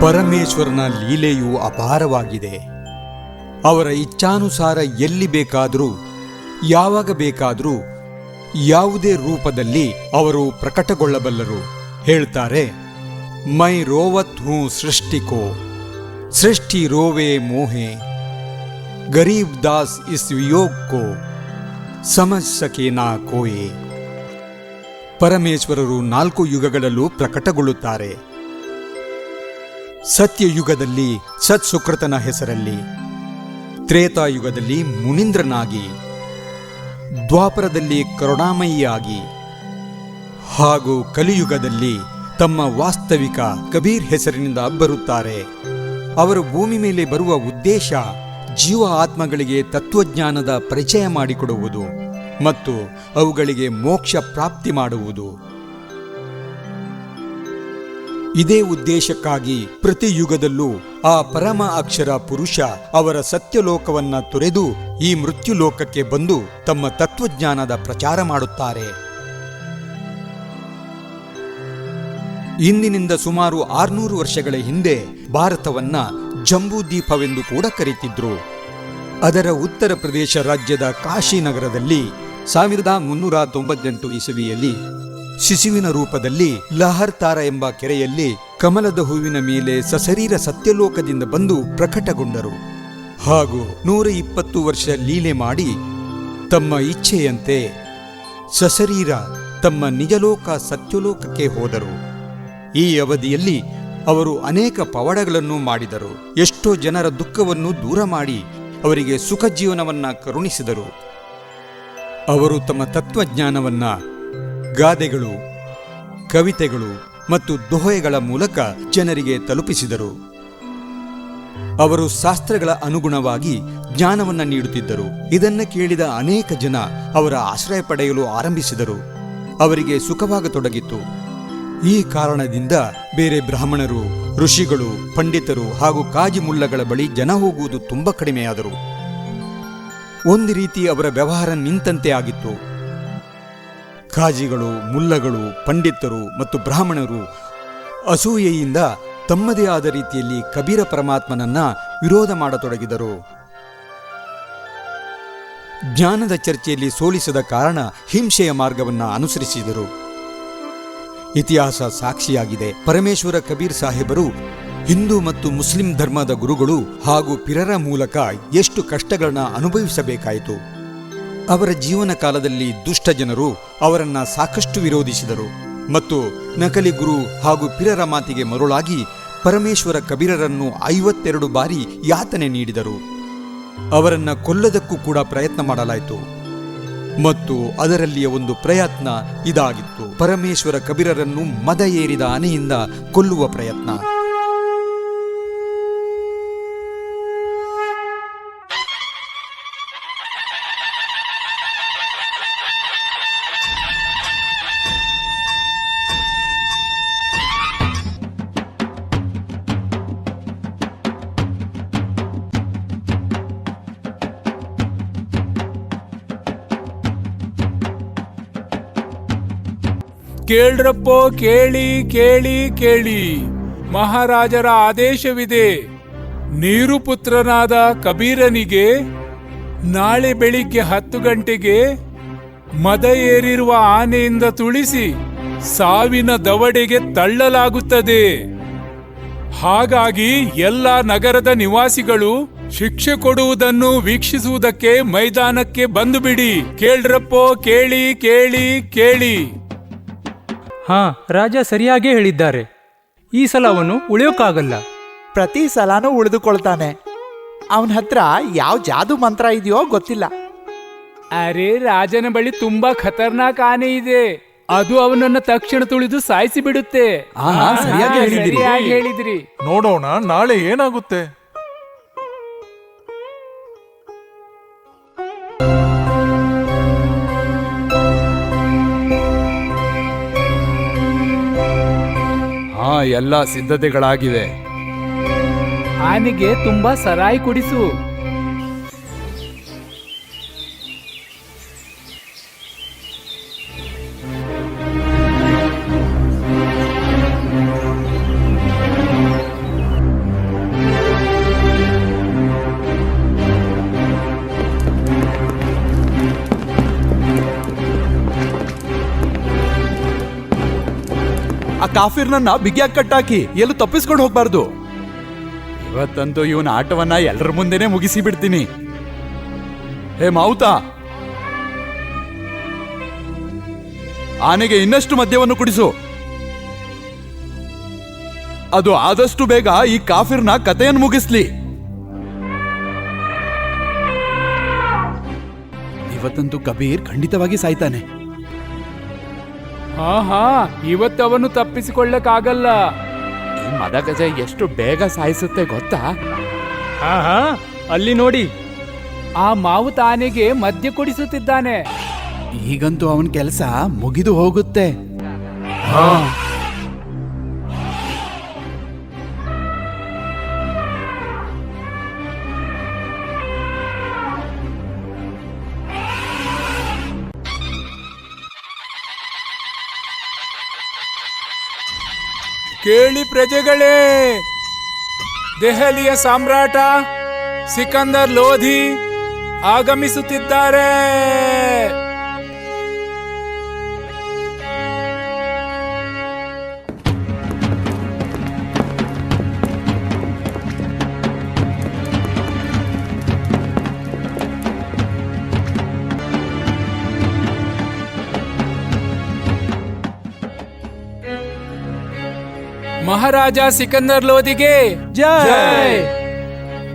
ಪರಮೇಶ್ವರನ ಲೀಲೆಯು ಅಪಾರವಾಗಿದೆ. ಅವರ ಇಚ್ಛಾನುಸಾರ ಎಲ್ಲಿ ಬೇಕಾದರೂ, ಯಾವಾಗ ಬೇಕಾದರೂ, ಯಾವುದೇ ರೂಪದಲ್ಲಿ ಅವರು ಪ್ರಕಟಗೊಳ್ಳಬಲ್ಲರು. ಹೇಳ್ತಾರೆ, ಮೈ ರೋವತ್ ಹೂಂ ಸೃಷ್ಟಿ ಕೋ, ಸೃಷ್ಟಿ ರೋವೆ ಮೋಹೆ, ಗರೀಬ್ ದಾಸ್ ಇಸ್ ವಿಯೋಗ್ ಕೋ ಸಮಜ್ ಸಕೆ ನಾ ಕೋಯೆ. ಪರಮೇಶ್ವರರು 4 ಯುಗಗಳಲ್ಲೂ ಪ್ರಕಟಗೊಳ್ಳುತ್ತಾರೆ. ಸತ್ಯಯುಗದಲ್ಲಿ ಸತ್ಸುಕೃತನ ಹೆಸರಲ್ಲಿ, ತ್ರೇತಾಯುಗದಲ್ಲಿ ಮುನೀಂದ್ರನಾಗಿ, ದ್ವಾಪರದಲ್ಲಿ ಕರುಣಾಮಯಿಯಾಗಿ ಹಾಗೂ ಕಲಿಯುಗದಲ್ಲಿ ತಮ್ಮ ವಾಸ್ತವಿಕ ಕಬೀರ್ ಹೆಸರಿನಿಂದ ಬರುತ್ತಾರೆ. ಅವರು ಭೂಮಿ ಮೇಲೆ ಬರುವ ಉದ್ದೇಶ ಜೀವ ಆತ್ಮಗಳಿಗೆ ತತ್ವಜ್ಞಾನದ ಪರಿಚಯ ಮಾಡಿಕೊಡುವುದು ಮತ್ತು ಅವುಗಳಿಗೆ ಮೋಕ್ಷ ಪ್ರಾಪ್ತಿ ಮಾಡುವುದು. ಇದೇ ಉದ್ದೇಶಕ್ಕಾಗಿ ಪ್ರತಿ ಯುಗದಲ್ಲೂ ಆ ಪರಮ ಅಕ್ಷರ ಪುರುಷ ಅವರ ಸತ್ಯಲೋಕವನ್ನ ತೊರೆದು ಈ ಮೃತ್ಯುಲೋಕಕ್ಕೆ ಬಂದು ತಮ್ಮ ತತ್ವಜ್ಞಾನದ ಪ್ರಚಾರ ಮಾಡುತ್ತಾರೆ. ಇಂದಿನಿಂದ ಸುಮಾರು 600 ವರ್ಷಗಳ ಹಿಂದೆ ಭಾರತವನ್ನ ಜಂಬೂದ್ವೀಪವೆಂದು ಕೂಡ ಕರೆತಿದ್ರು. ಅದರ ಉತ್ತರ ಪ್ರದೇಶ ರಾಜ್ಯದ ಕಾಶಿ ನಗರದಲ್ಲಿ 1398 ಇಸವಿಯಲ್ಲಿ ಶಿಶುವಿನ ರೂಪದಲ್ಲಿ ಲಹರ್ ತಾರ ಎಂಬ ಕೆರೆಯಲ್ಲಿ ಕಮಲದ ಹೂವಿನ ಮೇಲೆ ಸಶರೀರ ಸತ್ಯಲೋಕದಿಂದ ಬಂದು ಪ್ರಕಟಗೊಂಡರು. ಹಾಗೂ 120 ವರ್ಷ ಲೀಲೆ ಮಾಡಿ ತಮ್ಮ ಇಚ್ಛೆಯಂತೆ ಸಶರೀರ ತಮ್ಮ ನಿಜಲೋಕ ಸತ್ಯಲೋಕಕ್ಕೆ ಹೋದರು. ಈ ಅವಧಿಯಲ್ಲಿ ಅವರು ಅನೇಕ ಪವಾಡಗಳನ್ನು ಮಾಡಿದರು. ಎಷ್ಟೋ ಜನರ ದುಃಖವನ್ನು ದೂರ ಮಾಡಿ ಅವರಿಗೆ ಸುಖ ಜೀವನವನ್ನ ಕರುಣಿಸಿದರು. ಅವರು ತಮ್ಮ ತತ್ವಜ್ಞಾನವನ್ನ ಗಾದೆಗಳು, ಕವಿತೆಗಳು ಮತ್ತು ದೋಹೆಗಳ ಮೂಲಕ ಜನರಿಗೆ ತಲುಪಿಸಿದರು. ಅವರು ಶಾಸ್ತ್ರಗಳ ಅನುಗುಣವಾಗಿ ಜ್ಞಾನವನ್ನ ನೀಡುತ್ತಿದ್ದರು. ಇದನ್ನ ಕೇಳಿದ ಅನೇಕ ಜನ ಅವರ ಆಶ್ರಯ ಪಡೆಯಲು ಆರಂಭಿಸಿದರು. ಅವರಿಗೆ ಸುಖವಾಗತೊಡಗಿತ್ತು. ಈ ಕಾರಣದಿಂದ ಬೇರೆ ಬ್ರಾಹ್ಮಣರು, ಋಷಿಗಳು, ಪಂಡಿತರು ಹಾಗೂ ಕಾಜಿ ಮುಲ್ಲಗಳ ಬಳಿ ಜನ ಹೋಗುವುದು ತುಂಬಾ ಕಡಿಮೆಯಾದರು. ಒಂದು ರೀತಿ ಅವರ ವ್ಯವಹಾರ ನಿಂತಂತೆ ಆಗಿತ್ತು. ಕಾಜಿಗಳು, ಮುಲ್ಲಗಳು, ಪಂಡಿತರು ಮತ್ತು ಬ್ರಾಹ್ಮಣರು ಅಸೂಯೆಯಿಂದ ತಮ್ಮದೇ ಆದ ರೀತಿಯಲ್ಲಿ ಕಬೀರ ಪರಮಾತ್ಮನನ್ನ ವಿರೋಧ ಮಾಡತೊಡಗಿದರು. ಜ್ಞಾನದ ಚರ್ಚೆಯಲ್ಲಿ ಸೋಲಿಸದ ಕಾರಣ ಹಿಂಸೆಯ ಮಾರ್ಗವನ್ನು ಅನುಸರಿಸಿದರು. ಇತಿಹಾಸ ಸಾಕ್ಷಿಯಾಗಿದೆ. ಪರಮೇಶ್ವರ ಕಬೀರ್ ಸಾಹೇಬರು ಹಿಂದೂ ಮತ್ತು ಮುಸ್ಲಿಂ ಧರ್ಮದ ಗುರುಗಳು ಹಾಗೂ ಪಿರರ ಮೂಲಕ ಎಷ್ಟು ಕಷ್ಟಗಳನ್ನ ಅನುಭವಿಸಬೇಕಾಯಿತು. ಅವರ ಜೀವನ ಕಾಲದಲ್ಲಿ ದುಷ್ಟ ಜನರು ಅವರನ್ನ ಸಾಕಷ್ಟು ವಿರೋಧಿಸಿದರು ಮತ್ತು ನಕಲಿ ಗುರು ಹಾಗೂ ಪಿರರ ಮಾತಿಗೆ ಮರುಳಾಗಿ ಪರಮೇಶ್ವರ ಕಬೀರರನ್ನು 52 ಬಾರಿ ಯಾತನೆ ನೀಡಿದರು. ಅವರನ್ನ ಕೊಲ್ಲದಕ್ಕೂ ಕೂಡ ಪ್ರಯತ್ನ ಮಾಡಲಾಯಿತು ಮತ್ತು ಅದರಲ್ಲಿಯ ಒಂದು ಪ್ರಯತ್ನ ಇದಾಗಿತ್ತು: ಪರಮೇಶ್ವರ ಕಬೀರರನ್ನು ಮದ ಏರಿದ ಆನೆಯಿಂದ ಕೊಲ್ಲುವ ಪ್ರಯತ್ನ. ಕೇಳ್ರಪ್ಪೋ, ಕೇಳಿ ಕೇಳಿ ಕೇಳಿ, ಮಹಾರಾಜರ ಆದೇಶವಿದೆ. ನೀರು ಪುತ್ರನಾದ ಕಬೀರನಿಗೆ ನಾಳೆ ಬೆಳಿಗ್ಗೆ 10 ಗಂಟೆಗೆ ಮದ ಏರಿರುವ ಆನೆಯಿಂದ ತುಳಿಸಿ ಸಾವಿನ ದವಡೆಗೆ ತಳ್ಳಲಾಗುತ್ತದೆ. ಹಾಗಾಗಿ ಎಲ್ಲ ನಗರದ ನಿವಾಸಿಗಳು ಶಿಕ್ಷೆ ಕೊಡುವುದನ್ನು ವೀಕ್ಷಿಸುವುದಕ್ಕೆ ಮೈದಾನಕ್ಕೆ ಬಂದು ಬಿಡಿ. ಕೇಳ್ರಪ್ಪೋ, ಕೇಳಿ ಕೇಳಿ ಕೇಳಿ. ಹಾ, ರಾಜ ಸರಿಯಾಗೇ ಹೇಳಿದ್ದಾರೆ. ಈ ಸಲ ಅವನು ಉಳಿಯೋಕ್ಕಾಗಲ್ಲ. ಪ್ರತಿ ಸಲನೂ ಉಳಿದುಕೊಳ್ತಾನೆ. ಅವನ ಹತ್ರ ಯಾವ ಜಾದು ಮಂತ್ರ ಇದೆಯೋ ಗೊತ್ತಿಲ್ಲ. ಅರೆ, ರಾಜನ ಬಳಿ ತುಂಬಾ ಖತರ್ನಾಕ್ ಆನೆ ಇದೆ. ಅದು ಅವನನ್ನ ತಕ್ಷಣ ತುಳಿದು ಸಾಯಿಸಿ ಬಿಡುತ್ತೆ. ಸರಿಯಾಗಿ ಹೇಳಿದ್ರಿ. ನೋಡೋಣ ನಾಳೆ ಏನಾಗುತ್ತೆ. ಎಲ್ಲ ಸಿದ್ಧತೆಗಳಾಗಿವೆ. ಆನೆಗೆ ತುಂಬಾ ಸರಾಯಿ ಕುಡಿಸು. ಆ ಕಾಫಿರ್ನನ್ನ ಬಿಗಿಯಾಗಿ ಕಟ್ಟಾಕಿ ಎಲ್ಲೂ ತಪ್ಪಿಸ್ಕೊಂಡು ಹೋಗ್ಬಾರ್ದು. ಇವತ್ತಂತೂ ಇವನ ಆಟವನ್ನ ಎಲ್ಲರ ಮುಂದೆನೆ ಮುಗಿಸಿ ಬಿಡ್ತೀನಿ. ಹೇ ಮಾವುತ, ಆನೆಗೆ ಇನ್ನಷ್ಟು ಮದ್ಯವನ್ನು ಕುಡಿಸು. ಅದು ಆದಷ್ಟು ಬೇಗ ಈ ಕಾಫಿರ್ನ ಕಥೆಯನ್ನು ಮುಗಿಸ್ಲಿ. ಇವತ್ತಂತೂ ಕಬೀರ್ ಖಂಡಿತವಾಗಿ ಸಾಯ್ತಾನೆ. ಹಾ ಇವತ್ತವನು ತಪ್ಪಿಸಿಕೊಳ್ಳಕ್ಕಾಗಲ್ಲ. ಈ ಮದಗಜ ಎಷ್ಟು ಬೇಗ ಸಾಯಿಸುತ್ತೆ ಗೊತ್ತಾ? ಹಾ ಅಲ್ಲಿ ನೋಡಿ, ಆ ಮಾವುತ ಆನೆಗೆ ಮದ್ಯ ಕುಡಿಸುತ್ತಿದ್ದಾನೆ. ಈಗಂತೂ ಅವನ ಕೆಲಸ ಮುಗಿದು ಹೋಗುತ್ತೆ. ಕೇಳಿ ಪ್ರಜೆಗಳೇ, ದೆಹಲಿಯ ಸಾಮ್ರಾಟ ಸಿಕಂದರ್ ಲೋಧಿ ಆಗಮಿಸುತ್ತಿದ್ದಾರೆ. ಮಹಾರಾಜ ಸಿಕಂದರ್ ಲೋಧಿಗೆ ಜೈ.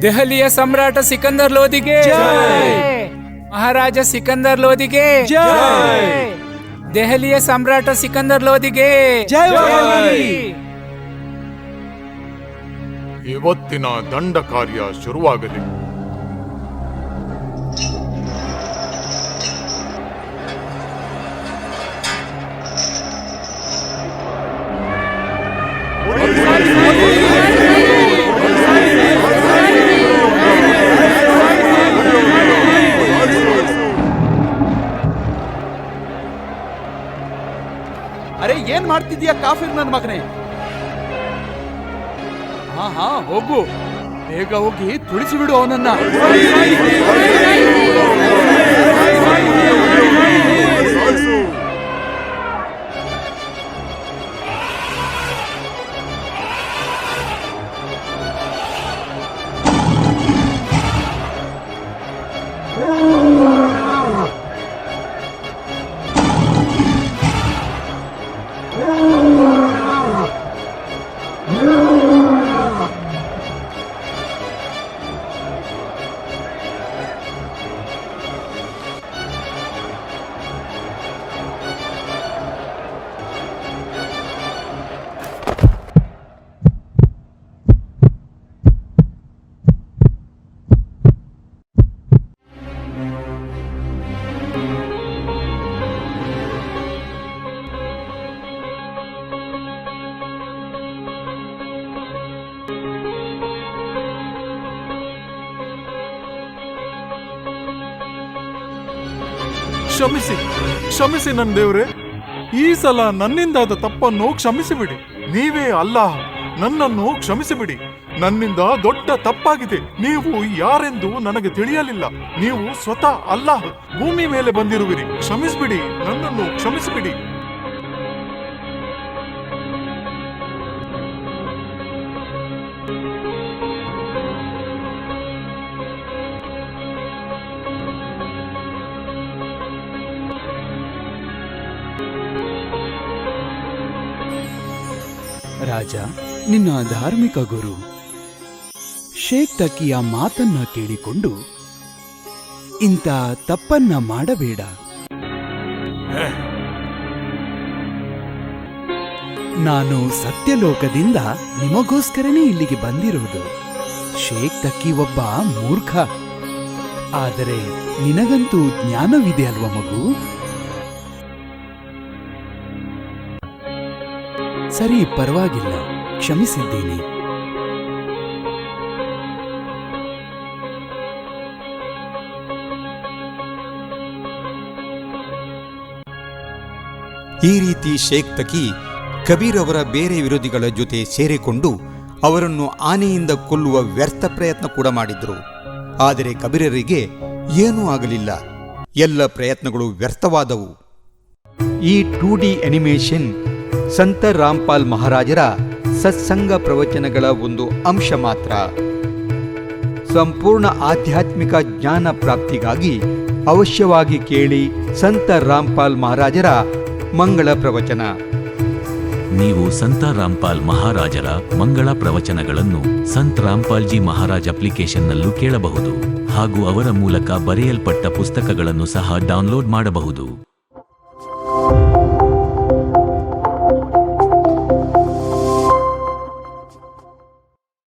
ದೆಹಲಿಯ ಸಮ್ರಾಟ ಸಿಕಂದರ್ ಲೋಧಿಗೆ ಜೈ. ಮಹಾರಾಜ ಸಿಕಂದರ್ ಲೋಧಿಗೆ ಜೈ. ದೆಹಲಿಯ ಸಮ್ರಾಟ ಸಿಕಂದರ್ ಲೋಧಿಗೆ ಜೈ. ಇವತ್ತಿನ ದಂಡ ಕಾರ್ಯ ಶುರುವಾಗಲಿ. ಅರೆ, ಏನ್ ಮಾಡ್ತಿದ್ಯಾ ಕಾಫಿರ್ ನನ್ನ ಮಗನೇ? ಹಾ ಹೋಗು, ಬೇಗ ಹೋಗಿ ತುಳಿಸಿ ಬಿಡು ಅವನನ್ನ. ಕ್ಷಮಿಸಿ, ಕ್ಷಮಿಸಿ ನನ್ನ ದೇವ್ರೆ. ಈ ಸಲ ನನ್ನಿಂದಾದ ತಪ್ಪನ್ನು ಕ್ಷಮಿಸಿಬಿಡಿ. ನೀವೇ ಅಲ್ಲಾಹ್, ನನ್ನನ್ನು ಕ್ಷಮಿಸಿಬಿಡಿ. ನನ್ನಿಂದ ದೊಡ್ಡ ತಪ್ಪಾಗಿದೆ. ನೀವು ಯಾರೆಂದು ನನಗೆ ತಿಳಿಯಲಿಲ್ಲ. ನೀವು ಸ್ವತಃ ಅಲ್ಲಾಹ್ ಭೂಮಿ ಮೇಲೆ ಬಂದಿರುವಿರಿ. ಕ್ಷಮಿಸಿಬಿಡಿ, ನನ್ನನ್ನು ಕ್ಷಮಿಸಿಬಿಡಿ. ರಾಜ, ನಿನ್ನ ಧಾರ್ಮಿಕ ಗುರು ಶೇಖ್ ತಕಿಯ ಮಾತನ್ನ ಕೇಳಿಕೊಂಡು ಇಂಥ ತಪ್ಪನ್ನ ಮಾಡಬೇಡ. ನಾನು ಸತ್ಯಲೋಕದಿಂದ ನಿಮಗೋಸ್ಕರನೇ ಇಲ್ಲಿಗೆ ಬಂದಿರುವುದು. ಶೇಖ್ ತಕಿ ಒಬ್ಬ ಮೂರ್ಖ, ಆದರೆ ನಿನಗಂತೂ ಜ್ಞಾನವಿದೆ ಅಲ್ವ ಮಗು? ಸರಿ, ಪರವಾಗಿಲ್ಲ, ಕ್ಷಮಿಸಿದ್ದೀನಿ. ಈ ರೀತಿ ಶೇಖ್ ತಕಿ ಕಬೀರ್ ಅವರ ಬೇರೆ ವಿರೋಧಿಗಳ ಜೊತೆ ಸೇರಿಕೊಂಡು ಅವರನ್ನು ಆನೆಯಿಂದ ಕೊಲ್ಲುವ ವ್ಯರ್ಥ ಪ್ರಯತ್ನ ಕೂಡ ಮಾಡಿದ್ರು. ಆದರೆ ಕಬೀರರಿಗೆ ಏನೂ ಆಗಲಿಲ್ಲ. ಎಲ್ಲ ಪ್ರಯತ್ನಗಳು ವ್ಯರ್ಥವಾದವು. ಈ 2D ಅನಿಮೇಷನ್ ಸಂತ ರಾಮ್ಪಾಲ್ ಮಹಾರಾಜರ ಸತ್ಸಂಗ ಪ್ರವಚನಗಳ ಒಂದು ಅಂಶ ಮಾತ್ರ. ಸಂಪೂರ್ಣ ಆಧ್ಯಾತ್ಮಿಕ ಜ್ಞಾನ ಪ್ರಾಪ್ತಿಗಾಗಿ ಅವಶ್ಯವಾಗಿ ಕೇಳಿ ಸಂತ ರಾಮ್ಪಾಲ್ ಮಹಾರಾಜರ ಮಂಗಳ ಪ್ರವಚನ. ನೀವು ಸಂತ ರಾಮ್ಪಾಲ್ ಮಹಾರಾಜರ ಮಂಗಳ ಪ್ರವಚನಗಳನ್ನು ಸಂತ್ ರಾಮ್ಪಾಲ್ಜಿ ಮಹಾರಾಜ್ ಅಪ್ಲಿಕೇಶನ್ನಲ್ಲೂ ಕೇಳಬಹುದು ಹಾಗೂ ಅವರ ಮೂಲಕ ಬರೆಯಲ್ಪಟ್ಟ ಪುಸ್ತಕಗಳನ್ನು ಸಹ ಡೌನ್ಲೋಡ್ ಮಾಡಬಹುದು.